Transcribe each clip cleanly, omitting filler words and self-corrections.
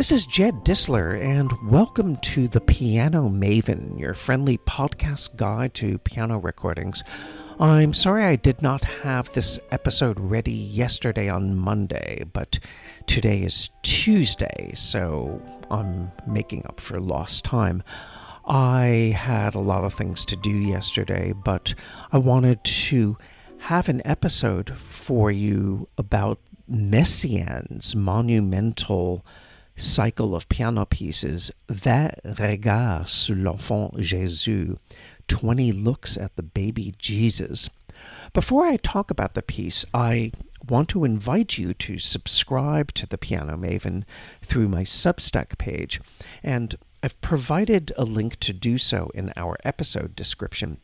This is Jed Disler, and welcome to The Piano Maven, your friendly podcast guide to piano recordings. I'm sorry I did not have this episode ready yesterday on Monday, but today is Tuesday, so I'm making up for lost time. I had a lot of things to do yesterday, but I wanted to have an episode for you about Messiaen's monumental cycle of piano pieces, Vingt regards sur l'enfant Jésus, 20 looks at the baby Jesus. Before I talk about the piece, I want to invite you to subscribe to the Piano Maven through my Substack page, and I've provided a link to do so in our episode description.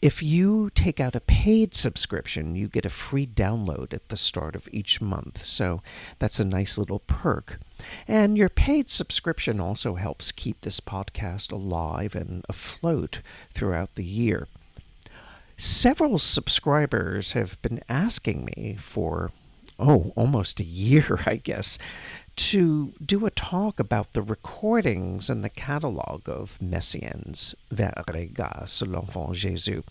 If you take out a paid subscription, you get a free download at the start of each month, so that's a nice little perk. And your paid subscription also helps keep this podcast alive and afloat throughout the year. Several subscribers have been asking me for, almost a year, I guess, to do a talk about the recordings and the catalog of Messiaen's Vingt regards sur l'enfant Jésus.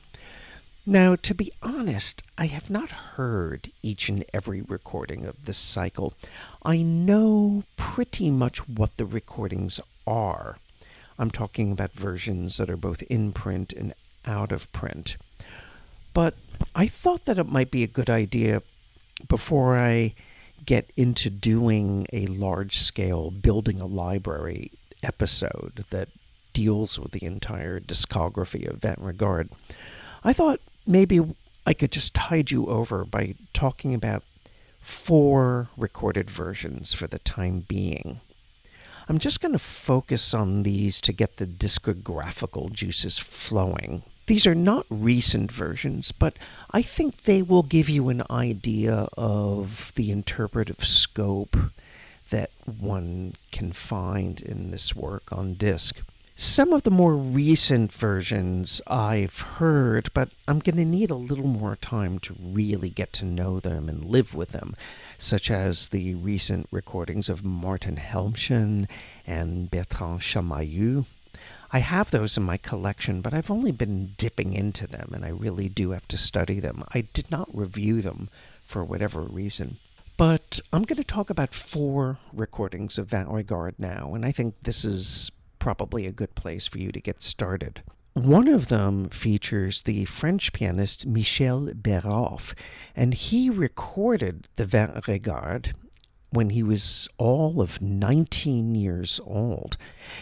Now, to be honest, I have not heard each and every recording of this cycle. I know pretty much what the recordings are. I'm talking about versions that are both in print and out of print. But I thought that it might be a good idea before I get into doing a large-scale building a library episode that deals with the entire discography of Vingt regards. I thought maybe I could just tide you over by talking about 4 recorded versions for the time being. I'm just going to focus on these to get the discographical juices flowing. These are not recent versions, but I think they will give you an idea of the interpretive scope that one can find in this work on disc. Some of the more recent versions I've heard, but I'm going to need a little more time to really get to know them and live with them, such as the recent recordings of Martin Helmchen and Bertrand Chamayou. I have those in my collection, but I've only been dipping into them, and I really do have to study them. I did not review them for whatever reason. But I'm going to talk about 4 recordings of Vingt regards now, and I think this is probably a good place for you to get started. One of them features the French pianist Michel Beroff, and he recorded the Vingt regards when he was all of 19 years old.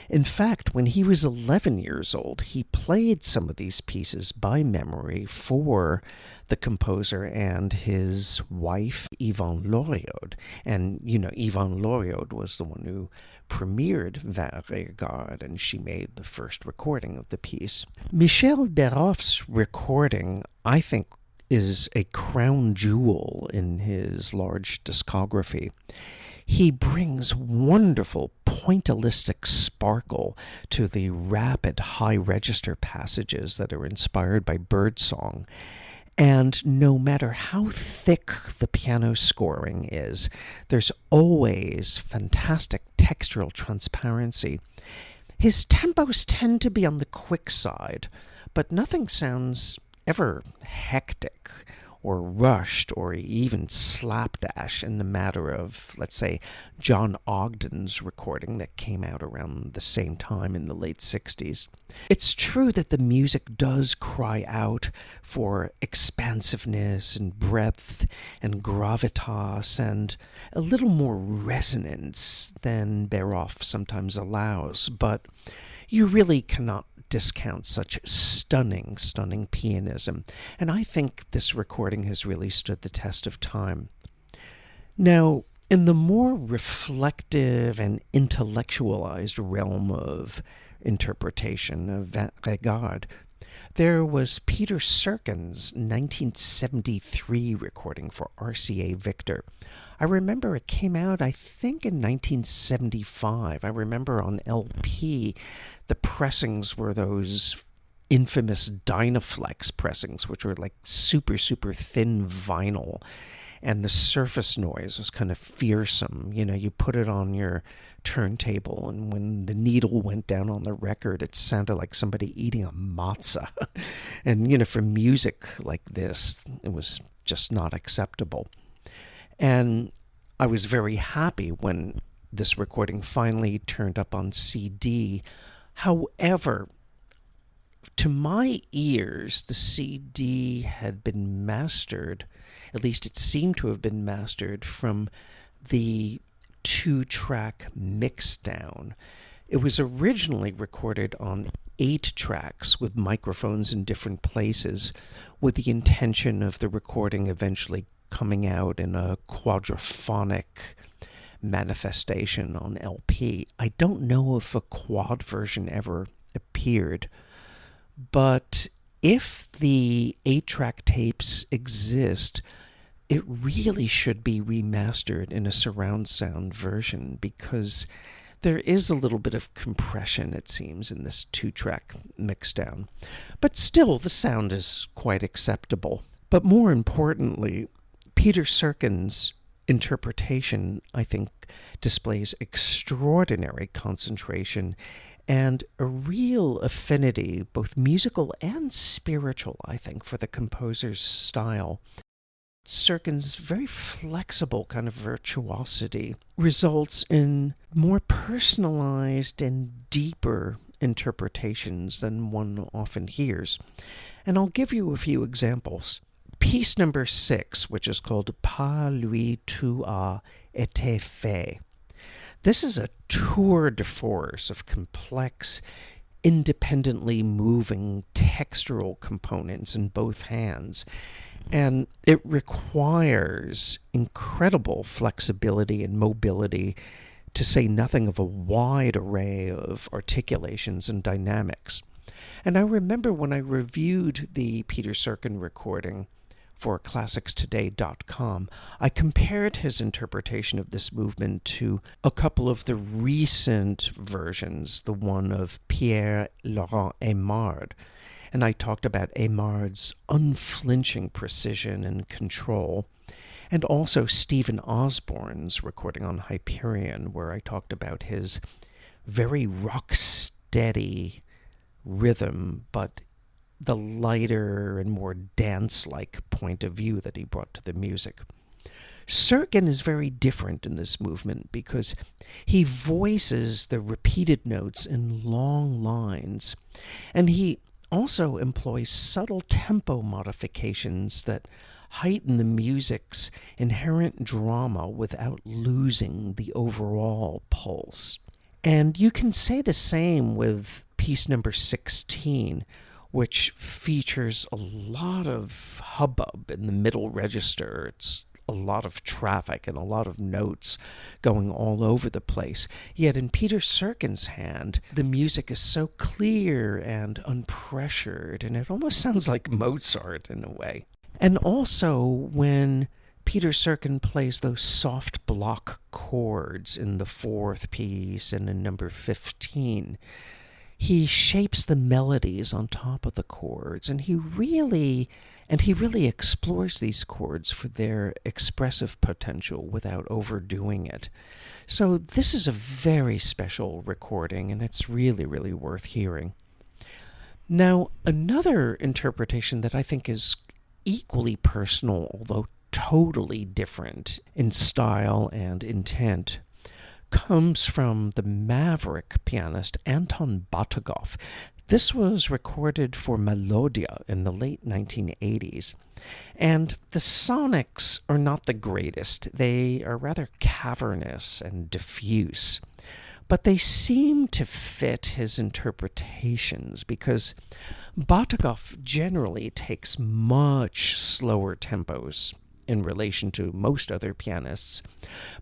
In fact, when he was 11 years old, he played some of these pieces by memory for the composer and his wife, Yvonne Loriod. And, Yvonne Loriod was the one who premiered Vingt regards, and she made the first recording of the piece. Michel Beroff's recording, I think, is a crown jewel in his large discography. He brings wonderful pointillistic sparkle to the rapid high register passages that are inspired by birdsong. And no matter how thick the piano scoring is, there's always fantastic textural transparency. His tempos tend to be on the quick side, but nothing sounds ever hectic or rushed or even slapdash in the matter of, let's say, John Ogden's recording that came out around the same time in the late 60s. It's true that the music does cry out for expansiveness and breadth and gravitas and a little more resonance than Beroff sometimes allows, but you really cannot discount such stunning pianism, and I think this recording has really stood the test of time. Now, in the more reflective and intellectualized realm of interpretation of Vingt regards, there was Peter Serkin's 1973 recording for RCA Victor. I remember it came out, I think, in 1975. I remember on LP, the pressings were those infamous Dynaflex pressings, which were like super thin vinyl. and the surface noise was kind of fearsome. You know, you put it on your turntable, and when the needle went down on the record, it sounded like somebody eating a matzah. And, you know, for music like this, it was just not acceptable. And I was very happy when this recording finally turned up on CD. However, to my ears, the CD had been mastered, at least it seemed to have been mastered, from the 2-track mixdown. It was originally recorded on 8 tracks with microphones in different places, with the intention of the recording eventually coming out in a quadraphonic manifestation on LP. I don't know if a quad version ever appeared, but if the 8-track tapes exist, it really should be remastered in a surround sound version, because there is a little bit of compression, it seems, in this 2-track mixdown. But still, the sound is quite acceptable. But more importantly, Peter Serkin's interpretation, I think, displays extraordinary concentration and a real affinity, both musical and spiritual, I think, for the composer's style. Serkin's very flexible kind of virtuosity results in more personalized and deeper interpretations than one often hears. And I'll give you a few examples. Piece number 6, which is called Par lui tout a été fait. This is a tour de force of complex, independently moving textural components in both hands, and it requires incredible flexibility and mobility, to say nothing of a wide array of articulations and dynamics. And I remember when I reviewed the Peter Serkin recording for classicstoday.com, I compared his interpretation of this movement to a couple of the recent versions, the one of Pierre-Laurent Aimard. And I talked about Aimard's unflinching precision and control, and also Stephen Osborne's recording on Hyperion, where I talked about his very rock-steady rhythm, but the lighter and more dance-like point of view that he brought to the music. Serkin is very different in this movement because he voices the repeated notes in long lines, and he also employs subtle tempo modifications that heighten the music's inherent drama without losing the overall pulse. And you can say the same with piece number 16, which features a lot of hubbub in the middle register. It's a lot of traffic and a lot of notes going all over the place. Yet in Peter Serkin's hand, the music is so clear and unpressured, and it almost sounds like Mozart in a way. And also when Peter Serkin plays those soft block chords in the 4th piece and in number 15, he shapes the melodies on top of the chords, and he really explores these chords for their expressive potential without overdoing it. So this is a very special recording, and it's really, really worth hearing. Now, another interpretation that I think is equally personal, although totally different in style and intent, comes from the maverick pianist Anton Batagov. This was recorded for Melodia in the late 1980s, and the sonics are not the greatest. They are rather cavernous and diffuse, but they seem to fit his interpretations because Batagov generally takes much slower tempos in relation to most other pianists,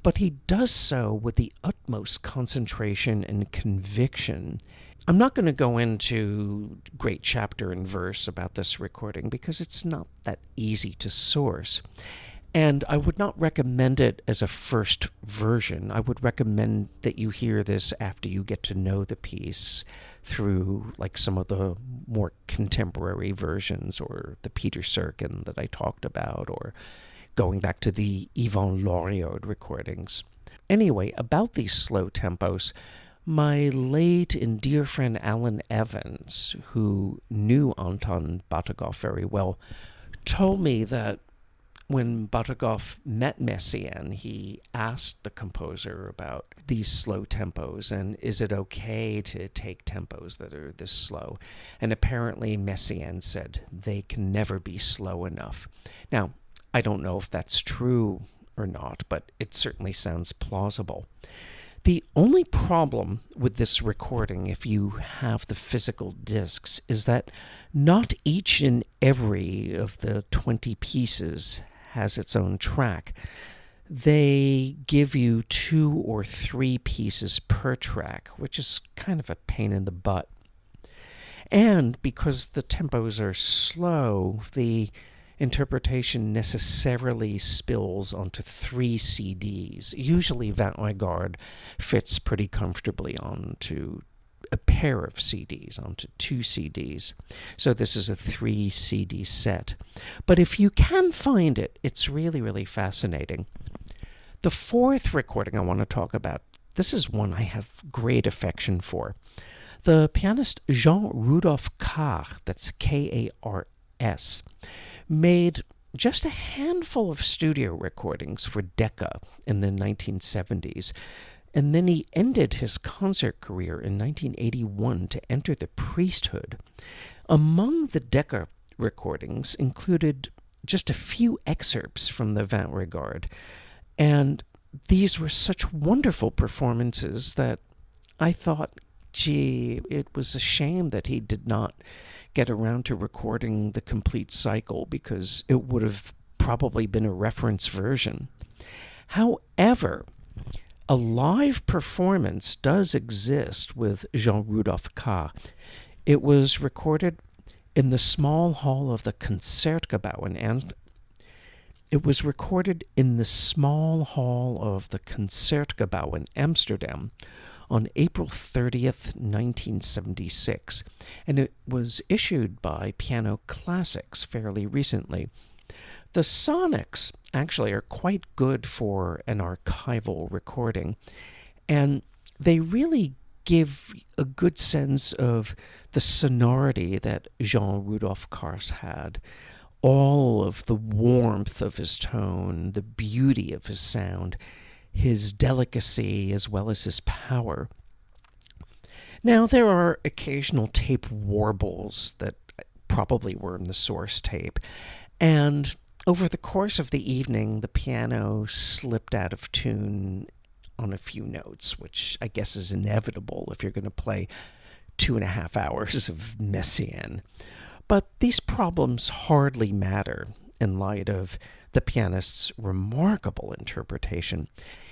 but he does so with the utmost concentration and conviction. I'm not going to go into great chapter and verse about this recording because it's not that easy to source, and I would not recommend it as a first version. I would recommend that you hear this after you get to know the piece through like some of the more contemporary versions, or the Peter Serkin that I talked about, or going back to the Yvon Loriod recordings. Anyway, about these slow tempos, my late and dear friend Alan Evans, who knew Anton Batagov very well, told me that when Batagov met Messiaen, he asked the composer about these slow tempos and is it okay to take tempos that are this slow? And apparently Messiaen said they can never be slow enough. Now, I don't know if that's true or not, but it certainly sounds plausible. The only problem with this recording, if you have the physical discs, is that not each and every of the 20 pieces has its own track. They give you 2 or 3 pieces per track, which is kind of a pain in the butt. And because the tempos are slow, the interpretation necessarily spills onto 3 CDs. Usually Vingt Regarde fits pretty comfortably onto a pair of CDs, onto 2 CDs. So this is a 3 CD set. But if you can find it, it's really, really fascinating. The 4th recording I want to talk about, this is one I have great affection for. The pianist Jean-Rodolphe Kars, that's Kars, made just a handful of studio recordings for Decca in the 1970s, and then he ended his concert career in 1981 to enter the priesthood. Among the Decca recordings included just a few excerpts from the Vingt Regarde, and these were such wonderful performances that I thought, gee, it was a shame that he did not get around to recording the complete cycle because it would have probably been a reference version. However, a live performance does exist with Jean-Rodolphe Kars. It was recorded in the small hall of the Concertgebouw in Amsterdam on April 30th, 1976, and it was issued by Piano Classics fairly recently. The sonics actually are quite good for an archival recording, and they really give a good sense of the sonority that Jean-Rodolphe Kars had. All of the warmth of his tone, the beauty of his sound, his delicacy as well as his power. Now, there are occasional tape warbles that probably were in the source tape, and over the course of the evening, the piano slipped out of tune on a few notes, which I guess is inevitable if you're going to play 2.5 hours of Messiaen. But these problems hardly matter in light of the pianist's remarkable interpretation.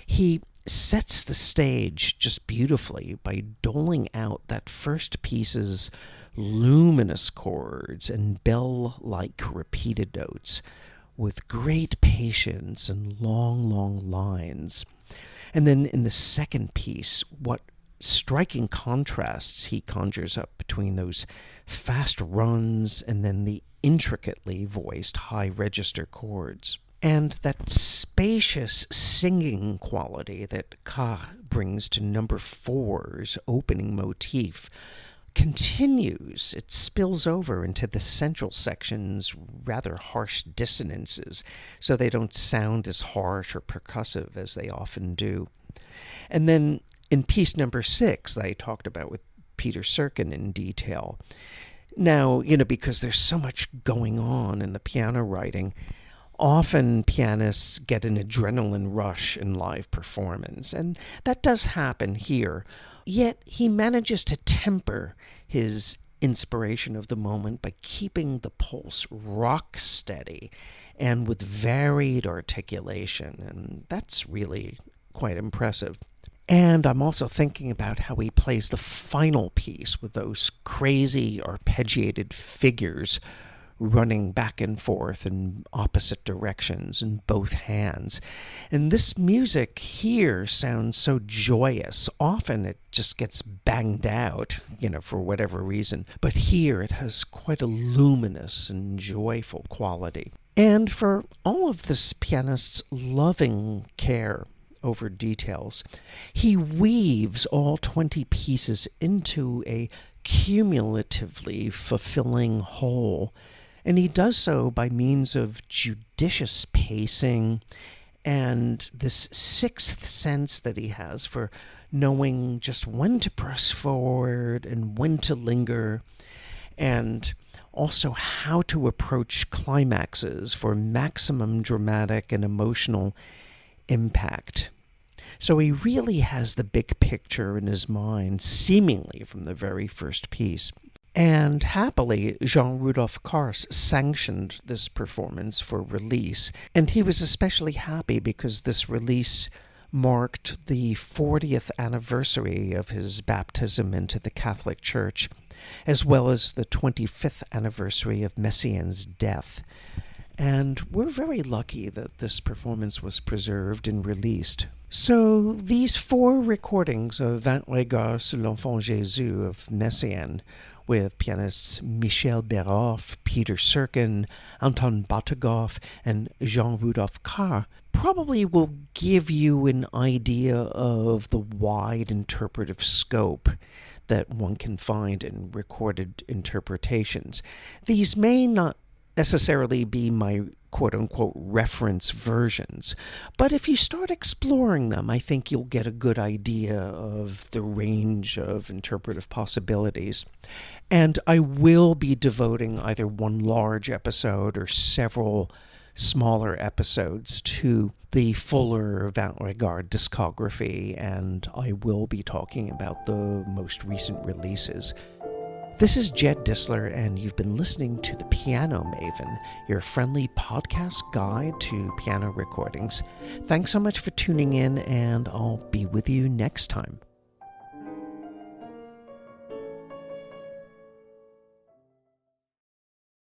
He sets the stage just beautifully by doling out that first piece's luminous chords and bell-like repeated notes with great patience and long, long lines. And then in the second piece, what striking contrasts he conjures up between those fast runs and then the intricately voiced high register chords. And that spacious singing quality that Kars brings to number 4's opening motif continues. It spills over into the central section's rather harsh dissonances, so they don't sound as harsh or percussive as they often do. And then in piece number 6, that I talked about with Peter Serkin in detail. Now, because there's so much going on in the piano writing, often pianists get an adrenaline rush in live performance, and that does happen here. Yet he manages to temper his inspiration of the moment by keeping the pulse rock steady and with varied articulation, and that's really quite impressive. And I'm also thinking about how he plays the final piece with those crazy arpeggiated figures running back and forth in opposite directions in both hands. And this music here sounds so joyous. Often it just gets banged out, for whatever reason. But here it has quite a luminous and joyful quality. And for all of this pianist's loving care over details, he weaves all 20 pieces into a cumulatively fulfilling whole, and he does so by means of judicious pacing and this sixth sense that he has for knowing just when to press forward and when to linger, and also how to approach climaxes for maximum dramatic and emotional impact. So he really has the big picture in his mind, seemingly from the very first piece. And happily, Jean-Rodolphe Kars sanctioned this performance for release. And he was especially happy because this release marked the 40th anniversary of his baptism into the Catholic Church, as well as the 25th anniversary of Messiaen's death. And we're very lucky that this performance was preserved and released. So these 4 recordings of Vingt regards sur l'enfant Jésus of Messiaen, with pianists Michel Beroff, Peter Serkin, Anton Batagov, and Jean-Rodolphe Kars, probably will give you an idea of the wide interpretive scope that one can find in recorded interpretations. These may not necessarily be my quote-unquote reference versions, but if you start exploring them, I think you'll get a good idea of the range of interpretive possibilities. And I will be devoting either one large episode or several smaller episodes to the fuller Vingt regards discography, and I will be talking about the most recent releases. This is Jed Disler, and you've been listening to The Piano Maven, your friendly podcast guide to piano recordings. Thanks so much for tuning in, and I'll be with you next time.